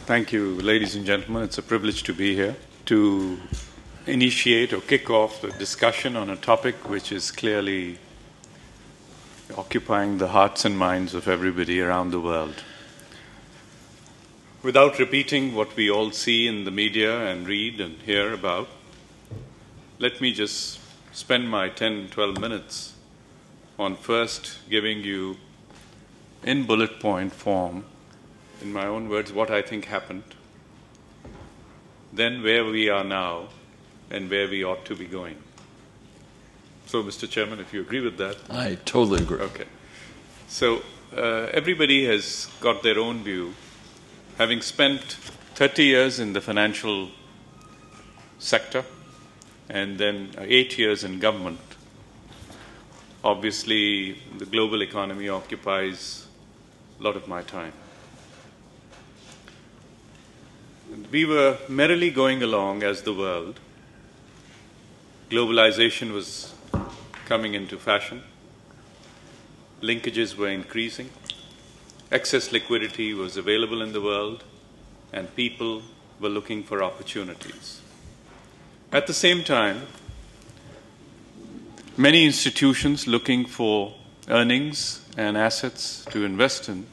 Thank you, ladies and gentlemen. It's a privilege to be here to initiate or kick off the discussion on a topic which is clearly occupying the hearts and minds of everybody around the world. Without repeating what we all see in the media and read and hear about, let me just spend my 10, 12 minutes on first giving you, in bullet point form, in my own words, what I think happened, then where we are now, and where we ought to be going. So, Mr. Chairman, if you agree with that. I totally agree. Okay. So, everybody has got their own view. Having spent 30 years in the financial sector and then 8 years in government, obviously the global economy occupies a lot of my time. We were merrily going along as the world. Globalization was coming into fashion. Linkages were increasing. Excess liquidity was available in the world, and people were looking for opportunities. At the same time, many institutions looking for earnings and assets to invest in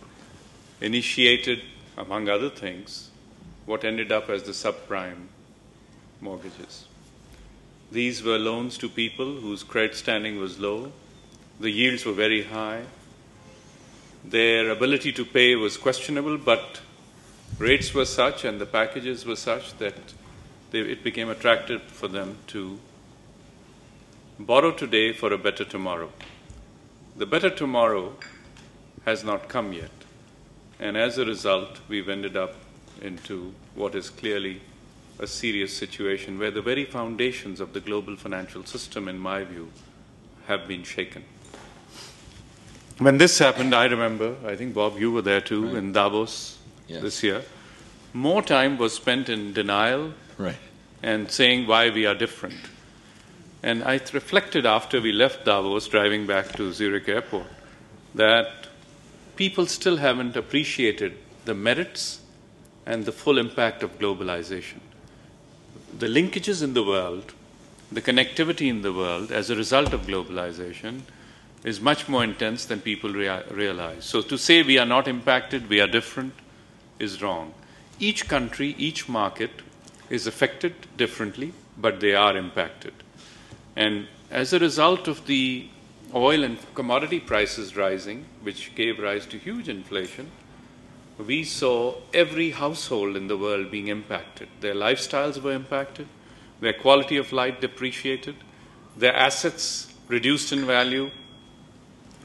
initiated, among other things, what ended up as the subprime mortgages. These were loans to people whose credit standing was low. The yields were very high. Their ability to pay was questionable, but rates were such and the packages were such that it became attractive for them to borrow today for a better tomorrow. The better tomorrow has not come yet, and as a result, we've ended up into what is clearly a serious situation where the very foundations of the global financial system, in my view, have been shaken. When this happened, I remember, I think, Bob, you were there too, right, in Davos this year. More time was spent in denial and saying why we are different. And I reflected after we left Davos, driving back to Zurich Airport, that people still haven't appreciated the merits and the full impact of globalization. The linkages in the world, the connectivity in the world as a result of globalization is much more intense than people realize. So to say we are not impacted, we are different, is wrong. Each country, each market is affected differently, but they are impacted. And as a result of the oil and commodity prices rising, which gave rise to huge inflation, we saw every household in the world being impacted. Their lifestyles were impacted, their quality of life depreciated, their assets reduced in value.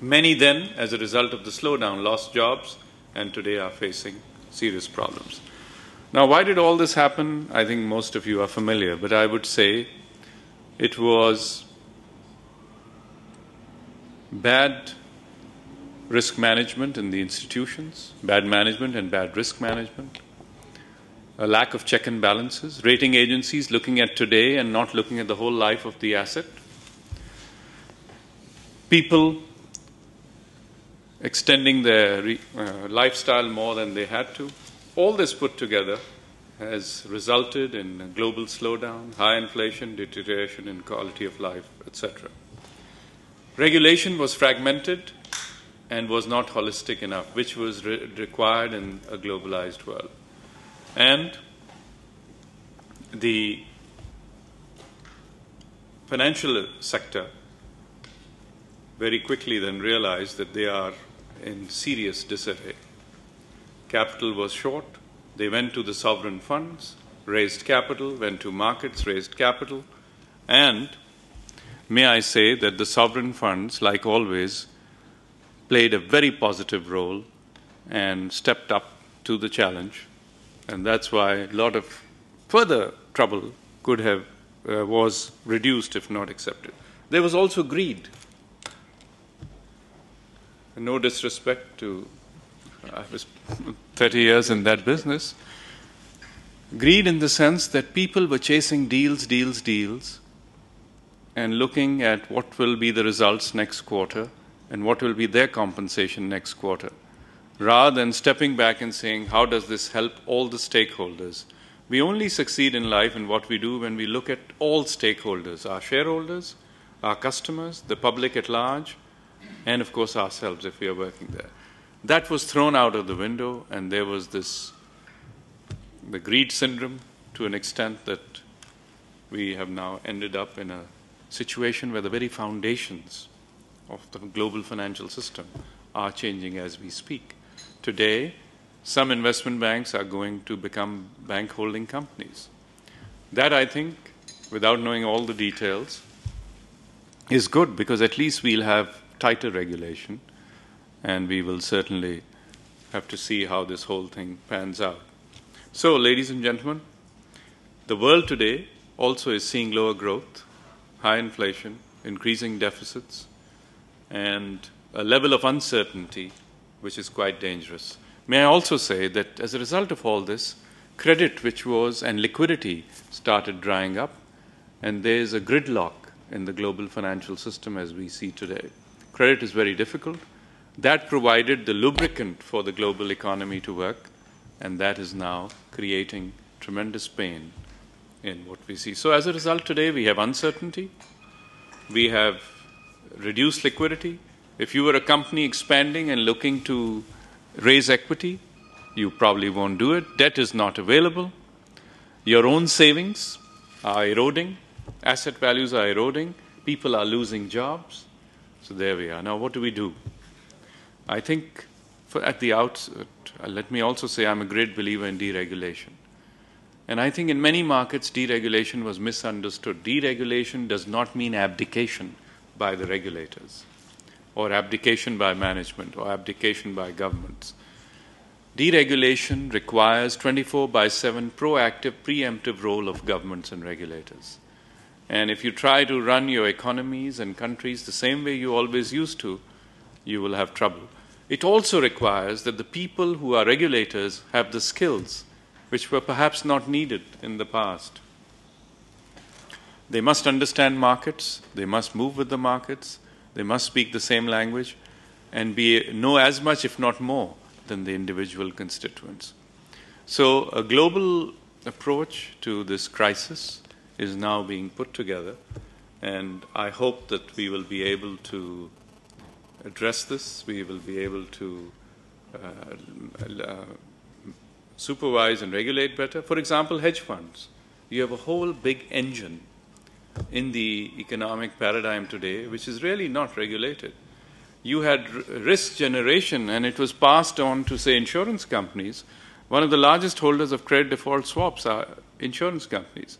Many then, as a result of the slowdown, lost jobs and today are facing serious problems. Now, why did all this happen? I think most of you are familiar, but I would say it was bad risk management in the institutions, bad management and bad risk management, a lack of check and balances, rating agencies looking at today and not looking at the whole life of the asset, people extending their lifestyle more than they had to. All this put together has resulted in a global slowdown, high inflation, deterioration in quality of life, etc. Regulation was fragmented and was not holistic enough, which was required in a globalized world. And the financial sector very quickly then realized that they are in serious disarray. Capital was short. They went to the sovereign funds, raised capital, went to markets, raised capital, and may I say that the sovereign funds, like always, played a very positive role and stepped up to the challenge. And that's why a lot of further trouble could have was reduced if not accepted. There was also greed. No disrespect to, I was 30 years in that business. Greed in the sense that people were chasing deals, and looking at what will be the results next quarter and what will be their compensation next quarter, rather than stepping back and saying, how does this help all the stakeholders? We only succeed in life in what we do when we look at all stakeholders, our shareholders, our customers, the public at large, and of course ourselves if we are working there. That was thrown out of the window, and there was the greed syndrome to an extent that we have now ended up in a situation where the very foundations of the global financial system are changing as we speak. Today, some investment banks are going to become bank holding companies. That, I think, without knowing all the details, is good because at least we'll have tighter regulation, and we will certainly have to see how this whole thing pans out. So, ladies and gentlemen, the world today also is seeing lower growth, high inflation, increasing deficits, and a level of uncertainty which is quite dangerous. May I also say that as a result of all this, credit and liquidity started drying up, and there is a gridlock in the global financial system as we see today. Credit is very difficult. That provided the lubricant for the global economy to work, and that is now creating tremendous pain in what we see. So as a result, today we have uncertainty, we have reduced liquidity. If you were a company expanding and looking to raise equity, you probably won't do it. Debt is not available. Your own savings are eroding. Asset values are eroding. People are losing jobs. So there we are. Now, what do we do? I think at the outset, let me also say I'm a great believer in deregulation. And I think in many markets, deregulation was misunderstood. Deregulation does not mean abdication by the regulators, or abdication by management, or abdication by governments. Deregulation requires 24/7 proactive, preemptive role of governments and regulators. And if you try to run your economies and countries the same way you always used to, you will have trouble. It also requires that the people who are regulators have the skills which were perhaps not needed in the past. They must understand markets, they must move with the markets, they must speak the same language, and know as much, if not more, than the individual constituents. So a global approach to this crisis is now being put together, and I hope that we will be able to address this, we will be able to supervise and regulate better. For example, hedge funds. You have a whole big engine in the economic paradigm today which is really not regulated. You had risk generation, and it was passed on to, say, insurance companies. One of the largest holders of credit default swaps are insurance companies.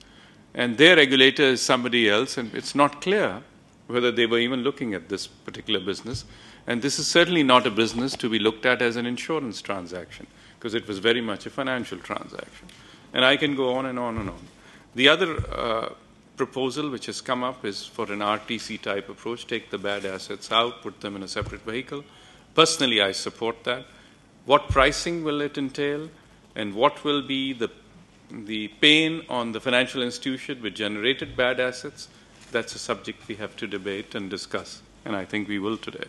And their regulator is somebody else, and it's not clear whether they were even looking at this particular business. And this is certainly not a business to be looked at as an insurance transaction, because it was very much a financial transaction. And I can go on and on and on. The other proposal which has come up is for an RTC type approach, take the bad assets out, put them in a separate vehicle. Personally, I support that. What pricing will it entail, and what will be the pain on the financial institution which generated bad assets? That's a subject we have to debate and discuss, and I think we will today.